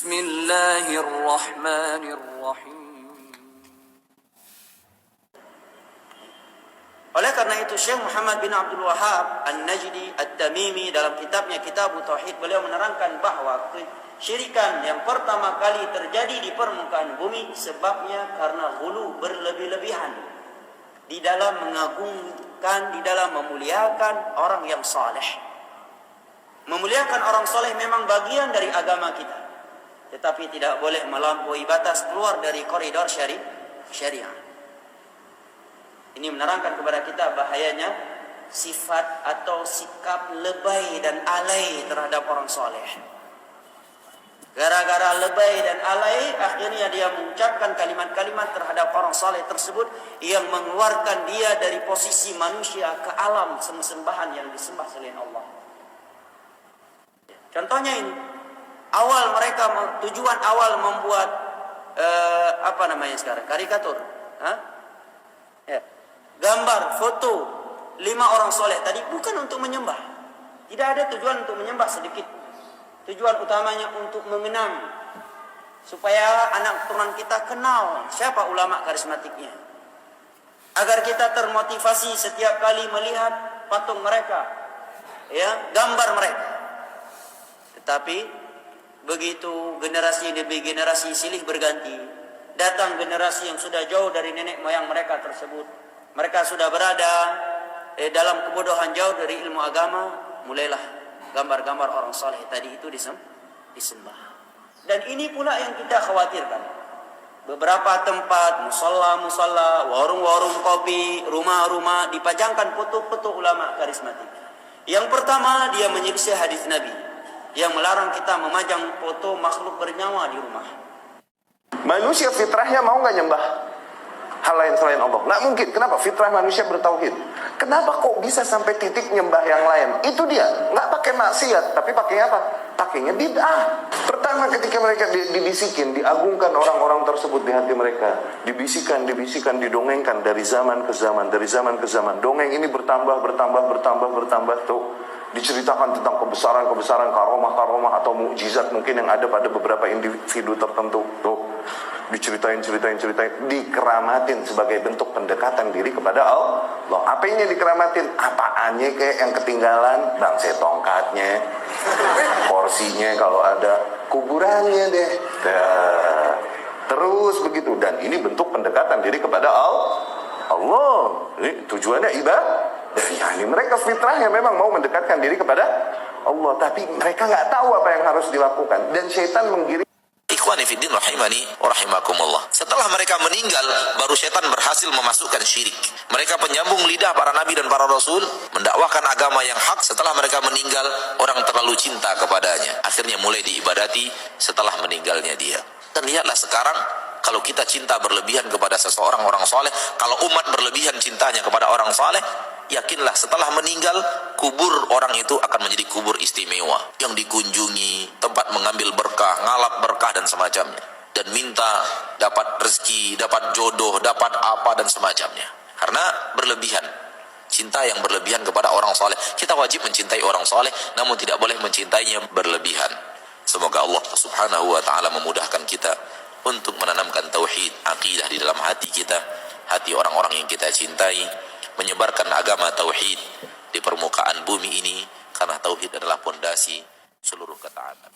Bismillahirrahmanirrahim. Oleh karena itu Syekh Muhammad bin Abdul Wahhab An-Najdi At-Tamimi dalam kitabnya Kitabut Tauhid, beliau menerangkan bahwa kesyirikan yang pertama kali terjadi di permukaan bumi sebabnya karena ghulu, berlebih-lebihan di dalam mengagungkan, di dalam memuliakan orang yang saleh. Memuliakan orang saleh memang bagian dari agama kita, tetapi tidak boleh melampaui batas, keluar dari koridor syariah. Ini menerangkan kepada kita bahayanya sifat atau sikap lebay dan alay terhadap orang soleh. Gara-gara lebay dan alay, akhirnya dia mengucapkan kalimat-kalimat terhadap orang soleh tersebut yang mengeluarkan dia dari posisi manusia ke alam sembahan yang disembah selain Allah. Contohnya ini, tujuan awal membuat karikatur, ya, gambar, foto 5 orang soleh tadi bukan untuk menyembah. Tidak ada tujuan untuk menyembah sedikit. Tujuan utamanya untuk mengenang, supaya anak keturunan kita kenal siapa ulama karismatiknya, agar kita termotivasi setiap kali melihat patung mereka, ya, gambar mereka. Tetapi begitu generasi demi generasi silih berganti, datang generasi yang sudah jauh dari nenek moyang mereka tersebut. Mereka sudah berada dalam kebodohan, jauh dari ilmu agama, mulailah gambar-gambar orang saleh tadi itu disembah. Dan ini pula yang kita khawatirkan. Beberapa tempat, musalla, warung-warung kopi, rumah-rumah dipajangkan foto-foto ulama karismatik. Yang pertama, dia menyelisih hadis Nabi yang melarang kita memajang foto makhluk bernyawa di rumah. Manusia fitrahnya mau nggak nyembah hal lain selain Allah? Nggak mungkin. Kenapa? Fitrah manusia bertauhid. Kenapa kok bisa sampai titik nyembah yang lain? Itu dia. Nggak pakai maksiat, tapi pakai apa? Pakainya bid'ah. Pertama ketika mereka dibisikin, diagungkan orang-orang tersebut di hati mereka. Dibisikan, didongengkan dari zaman ke zaman, Dongeng ini bertambah tuh. Diceritakan tentang kebesaran karomah atau mukjizat mungkin yang ada pada beberapa individu tertentu tuh. Diceritain, dikeramatin sebagai bentuk pendekatan diri kepada Allah. Apa ini dikeramatin? Apaannya kayak yang ketinggalan? Bangsa tongkatnya, porsinya kalau ada, kuburannya deh. Terus begitu, dan ini bentuk pendekatan diri kepada Allah. Ini tujuannya ibadah. Ya, ini mereka fitrahnya memang mau mendekatkan diri kepada Allah, tapi mereka nggak tahu apa yang harus dilakukan, dan syaitan menggiring. Ikhwani fiddin rahimani wa rahimakumullah. Setelah mereka meninggal, baru setan berhasil memasukkan syirik. Mereka penyambung lidah para nabi dan para rasul, mendakwahkan agama yang hak. Setelah mereka meninggal, orang terlalu cinta kepadanya, akhirnya mulai diibadati setelah meninggalnya dia. Dan lihatlah sekarang, kalau kita cinta berlebihan kepada seseorang orang soleh, kalau umat berlebihan cintanya kepada orang soleh, yakinlah setelah meninggal, kubur orang itu akan menjadi kubur istimewa yang dikunjungi, tempat mengambil berkah, ngalap berkah dan semacamnya, dan minta dapat rezeki, dapat jodoh, dapat apa dan semacamnya. Karena berlebihan, cinta yang berlebihan kepada orang soleh. Kita wajib mencintai orang soleh, namun tidak boleh mencintainya berlebihan. Semoga Allah subhanahu wa ta'ala memudahkan kita untuk menanamkan tauhid, akidah di dalam hati kita, hati orang-orang yang kita cintai, menyebarkan agama tauhid di permukaan bumi ini, karena tauhid adalah pondasi seluruh ketaatan.